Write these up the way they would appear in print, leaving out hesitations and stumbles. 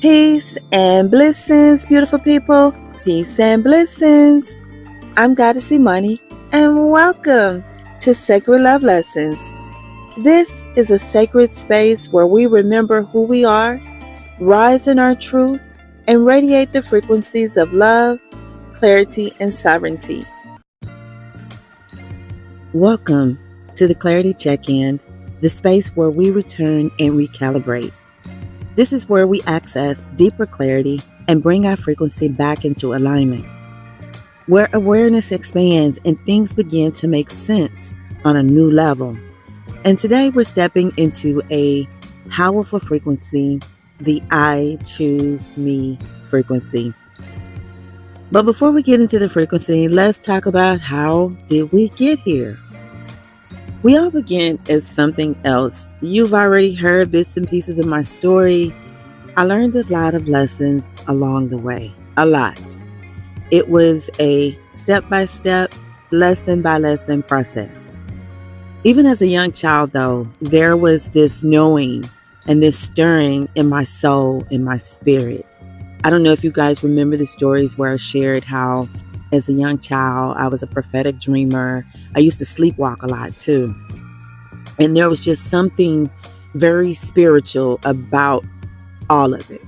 Peace and blessings, beautiful people. Peace and blessings. I'm Goddess Imani, and welcome to Sacred Love Lessons. This is a sacred space where we remember who we are, rise in our truth, and radiate the frequencies of love, clarity, and sovereignty. Welcome to the Clarity Check-In, the space where we return and recalibrate. This is where we access deeper clarity and bring our frequency back into alignment, where awareness expands and things begin to make sense on a new level. And today we're stepping into a powerful frequency, the I choose me frequency. But before we get into the frequency, let's talk about how did we get here? We all begin as something else. You've already heard bits and pieces of my story. I learned a lot of lessons along the way. A lot. It was a step-by-step, lesson-by-lesson process. Even as a young child, though, there was this knowing and this stirring in my soul, in my spirit. I don't know if you guys remember the stories where I shared how as a young child, I was a prophetic dreamer. I used to sleepwalk a lot too. And there was just something very spiritual about all of it.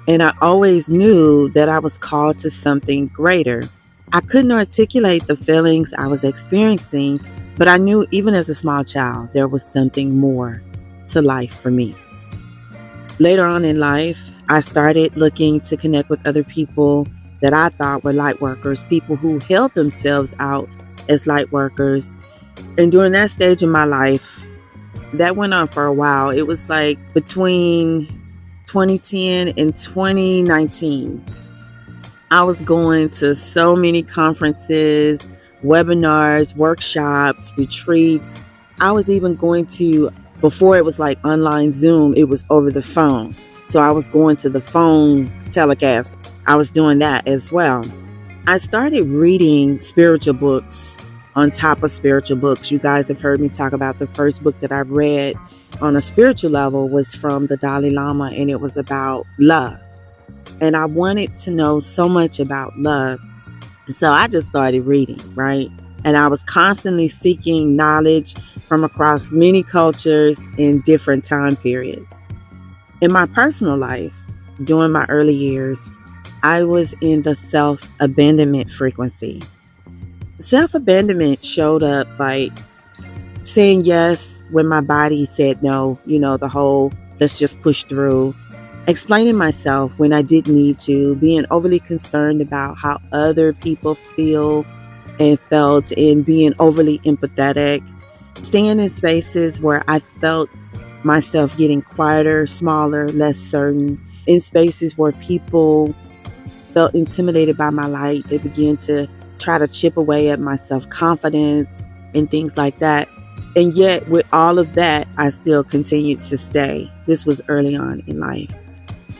And I always knew that I was called to something greater. I couldn't articulate the feelings I was experiencing, but I knew even as a small child, there was something more to life for me. Later on in life, I started looking to connect with other people that I thought were light workers, people who held themselves out as light workers. And during that stage of my life, that went on for a while. It was like between 2010 and 2019. I was going to so many conferences, webinars, workshops, retreats. I was even going to, before it was like online Zoom, it was over the phone. So I was going to the phone telecast. I was doing that as well. I started reading spiritual books on top of spiritual books. You guys have heard me talk about the first book that I read on a spiritual level was from the Dalai Lama, and it was about love. And I wanted to know so much about love. So I just started reading, right? And I was constantly seeking knowledge from across many cultures in different time periods. In my personal life, during my early years, I was in the self-abandonment frequency. Self-abandonment showed up like saying yes when my body said no, the whole let's just push through, explaining myself when I didn't need to, being overly concerned about how other people feel and felt, and being overly empathetic, staying in spaces where I felt myself getting quieter, smaller, less certain, in spaces where people felt intimidated by my light. They began to try to chip away at my self-confidence and things like that. And yet with all of that, I still continued to stay. This was early on in life.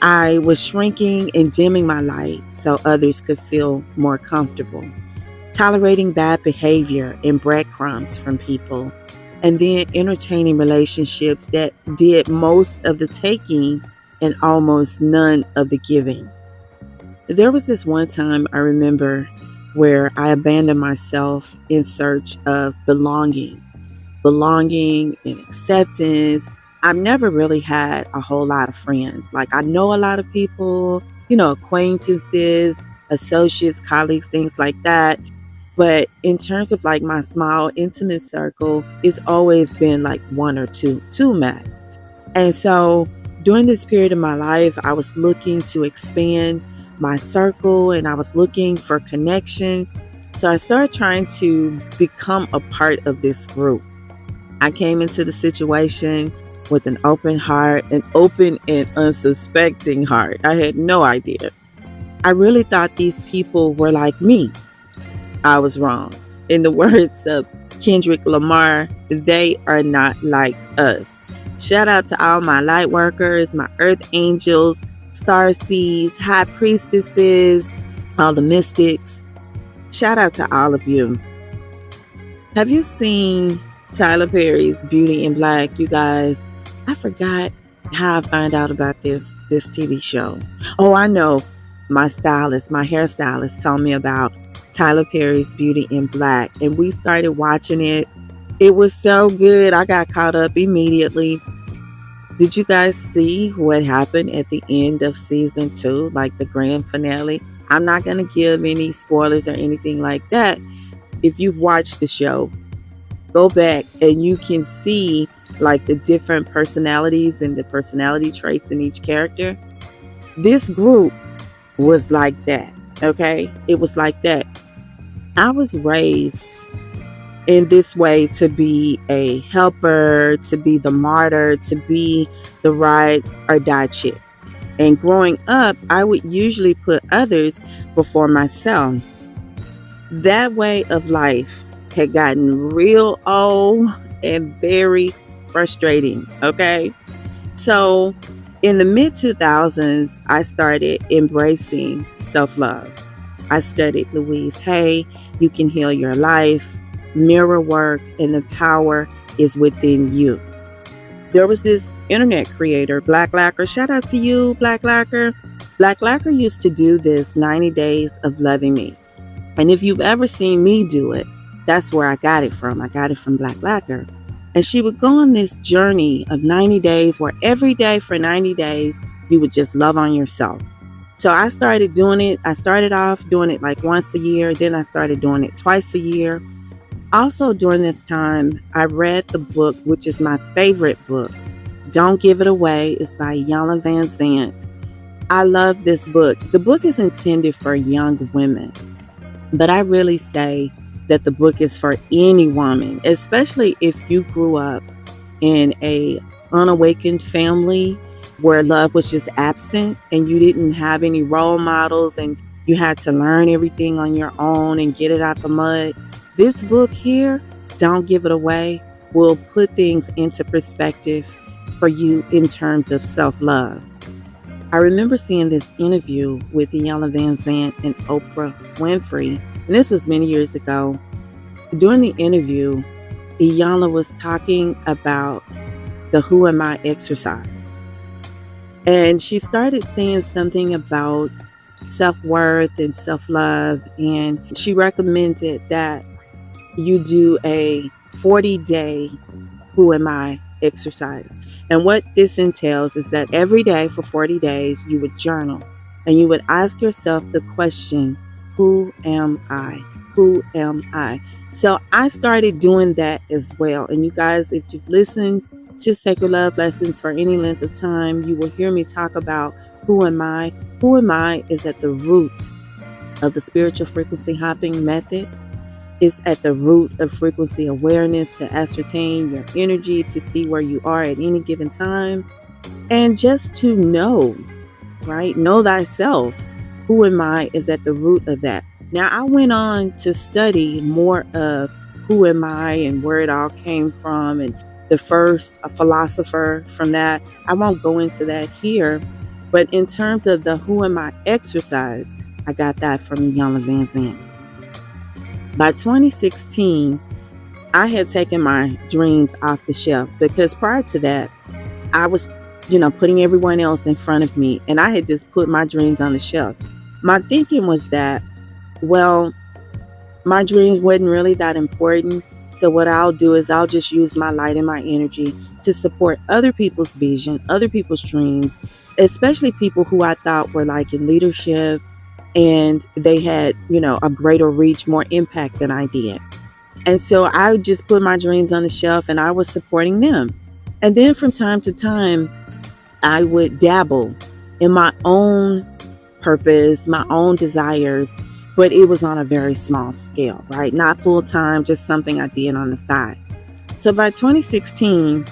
I was shrinking and dimming my light so others could feel more comfortable, tolerating bad behavior and breadcrumbs from people, and then entertaining relationships that did most of the taking and almost none of the giving. There was this one time I remember where I abandoned myself in search of belonging and acceptance. I've never really had a whole lot of friends. Like, I know a lot of people, acquaintances, associates, colleagues, things like that. But in terms of like my small, intimate circle, it's always been like one or two max. And so during this period of my life, I was looking to expand my circle and I was looking for connection. So I started trying to become a part of this group. I came into the situation with an open heart, an open and unsuspecting heart. I had no idea. I really thought these people were like me. I was wrong. In the words of Kendrick Lamar, they are not like us. Shout out to all my light workers, my earth angels, star seeds, high priestesses, all the mystics. Shout out to all of you. Have you seen Tyler Perry's Beauty in Black, you guys? I forgot how I find out about this TV show. Oh, I know. My stylist, my hairstylist told me about Tyler Perry's Beauty in Black, and we started watching it. It was so good. I got caught up immediately. Did you guys see what happened at the end of season 2, like the grand finale? I'm not going to give any spoilers or anything like that. If you've watched the show, go back and you can see like the different personalities and the personality traits in each character. This group was like that, okay? It was like that. I was raised in this way to be a helper, to be the martyr, to be the ride or die chick. And growing up, I would usually put others before myself. That way of life had gotten real old and very frustrating, okay? So in the mid 2000s, I started embracing self-love. I studied Louise Hay, You Can Heal Your Life, mirror work, and the power is within you. There was this internet creator, Black Lacquer. Shout out to you, Black Lacquer. Black Lacquer used to do this 90 days of loving me. And if you've ever seen me do it, that's where I got it from. I got it from Black Lacquer. And she would go on this journey of 90 days where every day for 90 days, you would just love on yourself. So I started doing it. I started off doing it like once a year. Then I started doing it twice a year. Also during this time, I read the book, which is my favorite book, Don't Give It Away. It's by Iyanla Vanzant. I love this book. The book is intended for young women, but I really say that the book is for any woman, especially if you grew up in a unawakened family where love was just absent and you didn't have any role models and you had to learn everything on your own and get it out the mud. This book here, Don't Give It Away, will put things into perspective for you in terms of self-love. I remember seeing this interview with Iyanla Vanzant and Oprah Winfrey, and this was many years ago. During the interview, Iyanla was talking about the Who Am I exercise. And she started saying something about self-worth and self-love, and she recommended that you do a 40-day Who Am I exercise. And what this entails is that every day for 40 days, you would journal and you would ask yourself the question, who am I? Who am I? So I started doing that as well. And you guys, if you've listened to Sacred Love Lessons for any length of time, you will hear me talk about who am I? Who am I is at the root of the spiritual frequency hopping method. It's at the root of frequency awareness to ascertain your energy, to see where you are at any given time, and just to know, right? Know thyself. Who am I is at the root of that. Now, I went on to study more of who am I and where it all came from, and the first philosopher from that. I won't go into that here, but in terms of the who am I exercise, I got that from Iyanla Vanzant. By 2016, I had taken my dreams off the shelf because prior to that, I was, putting everyone else in front of me, and I had just put my dreams on the shelf. My thinking was that, well, my dreams wasn't really that important. So what I'll do is I'll just use my light and my energy to support other people's vision, other people's dreams, especially people who I thought were like in leadership and they had, a greater reach, more impact than I did. And so I just put my dreams on the shelf and I was supporting them. And then from time to time, I would dabble in my own purpose, my own desires, but it was on a very small scale, right? Not full time, just something I did on the side. So by 2016,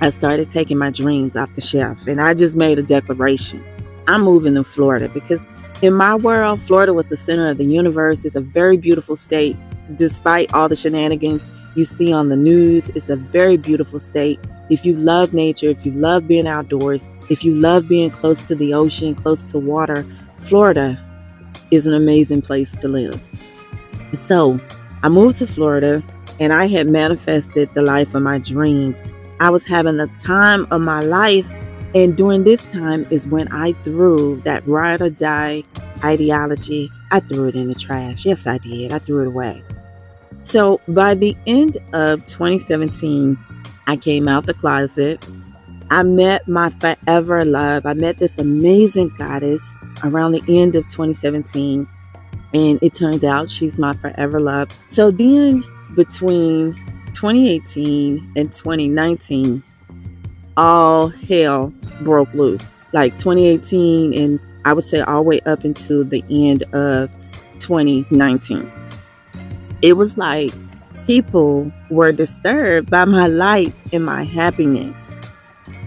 I started taking my dreams off the shelf and I just made a declaration. I'm moving to Florida because in my world, Florida was the center of the universe. It's a very beautiful state. Despite all the shenanigans you see on the news, it's a very beautiful state. If you love nature, if you love being outdoors, if you love being close to the ocean, close to water, Florida is an amazing place to live. So I moved to Florida and I had manifested the life of my dreams. I was having the time of my life, And during this time is when I threw that ride or die ideology. I threw it in the trash. Yes, I did. I threw it away. So by the end of 2017, I came out the closet. I met my forever love. I met this amazing goddess around the end of 2017. And it turns out she's my forever love. So then between 2018 and 2019, all hell broke loose. Like 2018, and I would say all the way up until the end of 2019. It was like people were disturbed by my light and my happiness.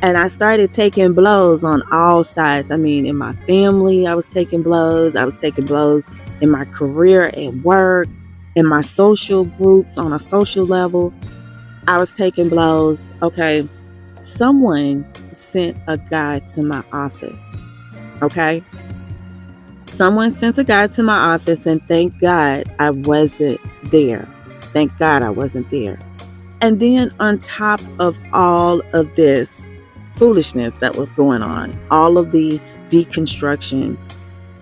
And I started taking blows on all sides. I mean, in my family, I was taking blows. I was taking blows in my career at work, in my social groups on a social level. I was taking blows. Okay. Someone sent a guy to my office. Okay. Someone sent a guy to my office, and thank God I wasn't there. Thank God I wasn't there. And then on top of all of this foolishness that was going on, all of the deconstruction,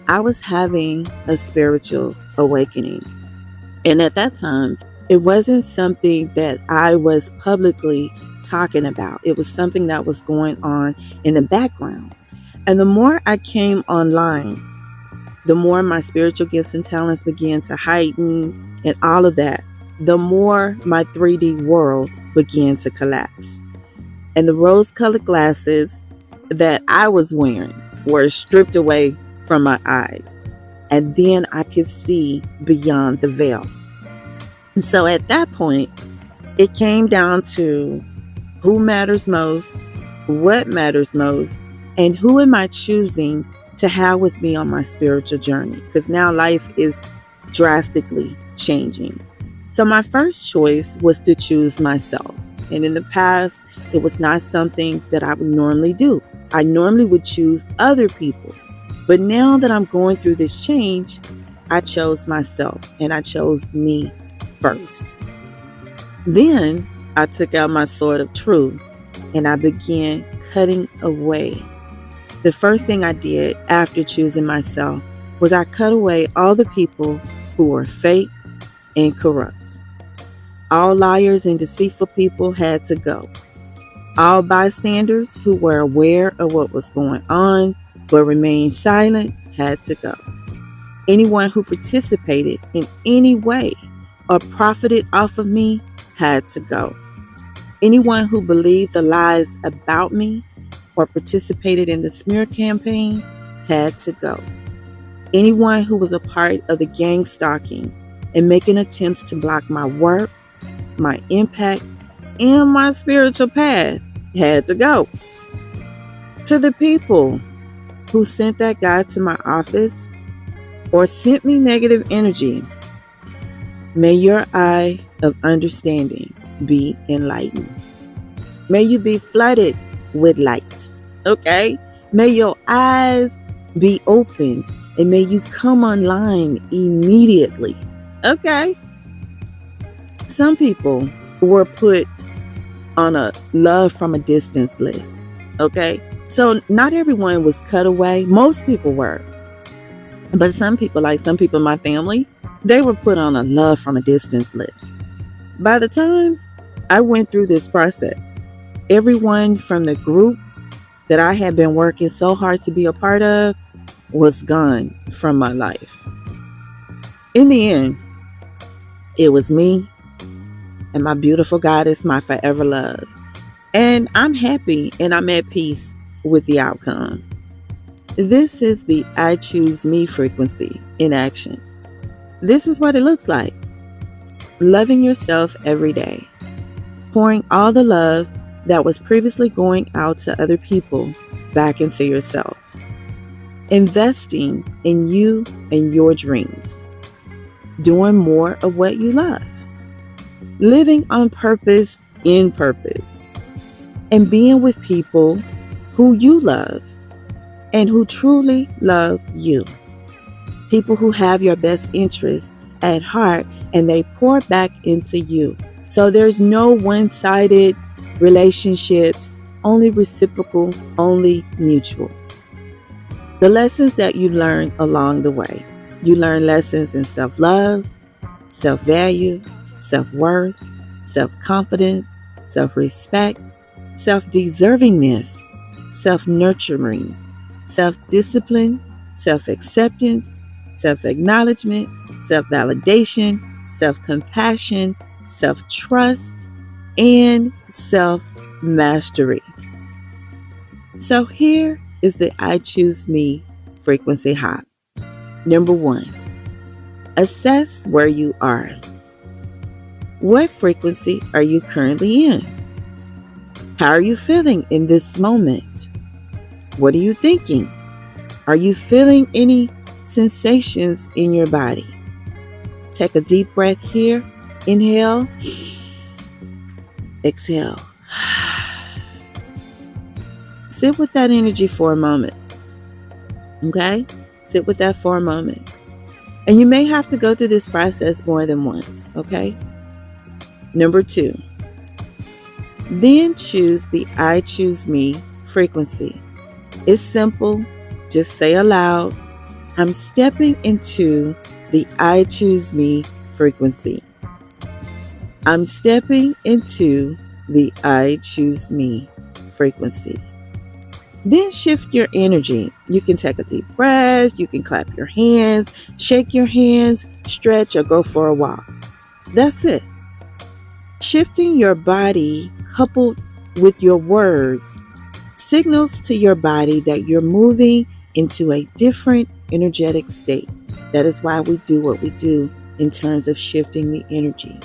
I was having a spiritual awakening. And at that time, it wasn't something that I was publicly talking about. It was something that was going on in the background. And the more I came online, the more my spiritual gifts and talents began to heighten and all of that, the more my 3D world began to collapse. And the rose-colored glasses that I was wearing were stripped away from my eyes. And then I could see beyond the veil. And so at that point, it came down to who matters most, what matters most, and who am I choosing to have with me on my spiritual journey? Because now life is drastically changing. So my first choice was to choose myself. And in the past, it was not something that I would normally do. I normally would choose other people. But now that I'm going through this change, I chose myself, and I chose me first. Then I took out my sword of truth and I began cutting away. The first thing I did after choosing myself was I cut away all the people who were fake and corrupt. All liars and deceitful people had to go. All bystanders who were aware of what was going on but remained silent had to go. Anyone who participated in any way or profited off of me had to go. Anyone who believed the lies about me or participated in the smear campaign had to go. Anyone who was a part of the gang stalking and making attempts to block my work, my impact, and my spiritual path had to go. To the people who sent that guy to my office or sent me negative energy, may your eye of understanding be enlightened. May you be flooded with light. Okay? May your eyes be opened and may you come online immediately. Okay? Some people were put on a love from a distance list. Okay? So not everyone was cut away. Most people were. But some people, like some people in my family, they were put on a love from a distance list. By the time I went through this process, everyone from the group that I had been working so hard to be a part of was gone from my life. In the end, it was me and my beautiful goddess, my forever love. And I'm happy and I'm at peace with the outcome. This is the I choose me frequency in action. This is what it looks like. Loving yourself every day. Pouring all the love that was previously going out to other people back into yourself. Investing in you and your dreams. Doing more of what you love. Living on purpose, in purpose. And being with people who you love and who truly love you. People who have your best interests at heart and they pour back into you. So there's no one-sided relationships only reciprocal, only mutual. The lessons that you learn along the way. You learn lessons in self-love, self-value, self-worth, self-confidence, self-respect, self-deservingness, self-nurturing, self-discipline, self-acceptance, self-acknowledgement, self-validation, self-compassion, self-trust, and self-mastery. So here is the I Choose Me frequency hop. Number 1, assess where you are. What frequency are you currently in? How are you feeling in this moment? What are you thinking? Are you feeling any sensations in your body? Take a deep breath here. Inhale. Exhale. Sit with that energy for a moment. Okay? Sit with that for a moment. And you may have to go through this process more than once. Okay? Number 2. Then choose the I Choose Me frequency. It's simple. Just say aloud, I'm stepping into the I Choose Me frequency. I'm stepping into the I Choose Me frequency. Then shift your energy. You can take a deep breath. You can clap your hands, shake your hands, stretch, or go for a walk. That's it. Shifting your body coupled with your words signals to your body that you're moving into a different energetic state. That is why we do what we do in terms of shifting the energy.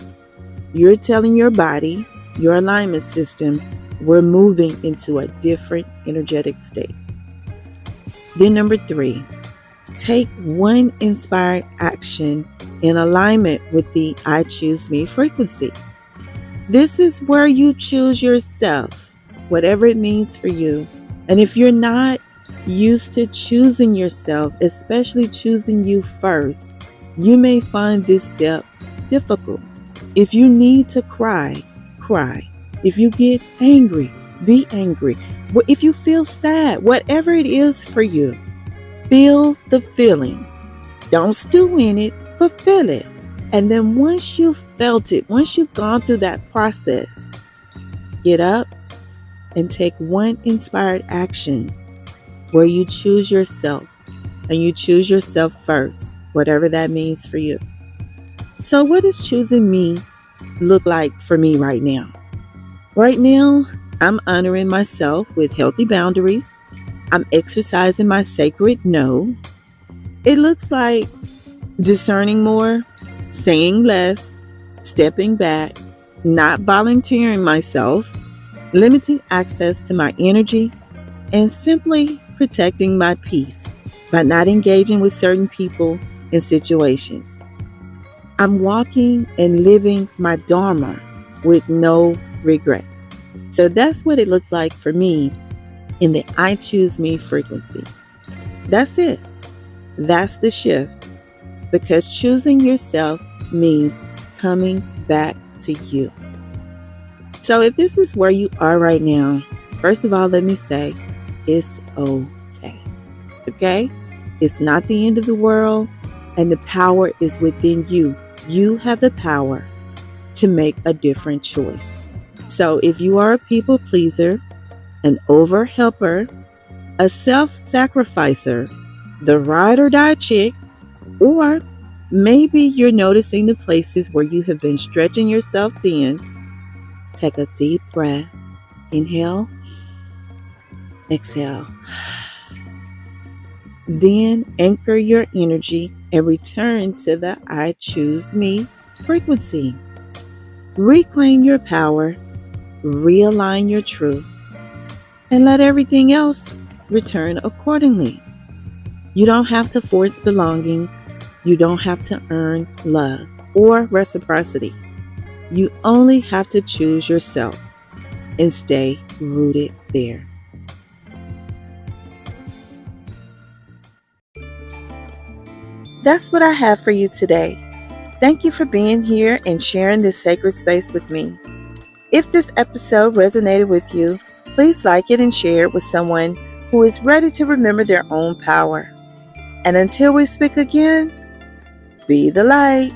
You're telling your body, your alignment system, we're moving into a different energetic state. Then number 3, take one inspired action in alignment with the I Choose Me frequency. This is where you choose yourself, whatever it means for you. And if you're not used to choosing yourself, especially choosing you first, you may find this step difficult. If you need to cry, cry. If you get angry, be angry. If you feel sad, whatever it is for you, feel the feeling. Don't stew in it, but feel it. And then once you've felt it, once you've gone through that process, get up and take one inspired action where you choose yourself, and you choose yourself first, whatever that means for you. So what does choosing me look like for me right now? Right now, I'm honoring myself with healthy boundaries. I'm exercising my sacred no. It looks like discerning more, saying less, stepping back, not volunteering myself, limiting access to my energy, and simply protecting my peace by not engaging with certain people and situations. I'm walking and living my Dharma with no regrets. So that's what it looks like for me in the I Choose Me frequency. That's it. That's the shift. Because choosing yourself means coming back to you. So if this is where you are right now, first of all, let me say, it's okay. Okay? It's not the end of the world, and the power is within you. You have the power to make a different choice. So if you are a people pleaser, an over-helper, a self-sacrificer, the ride or die chick, or maybe you're noticing the places where you have been stretching yourself thin, take a deep breath. Inhale, exhale. Then anchor your energy and return to the I Choose Me frequency. Reclaim your power, realign your truth, and let everything else return accordingly. You don't have to force belonging. You don't have to earn love or reciprocity. You only have to choose yourself and stay rooted there. That's what I have for you today. Thank you for being here and sharing this sacred space with me. If this episode resonated with you, Please like it and share it with someone who is ready to remember their own power. And until we speak again, be the light.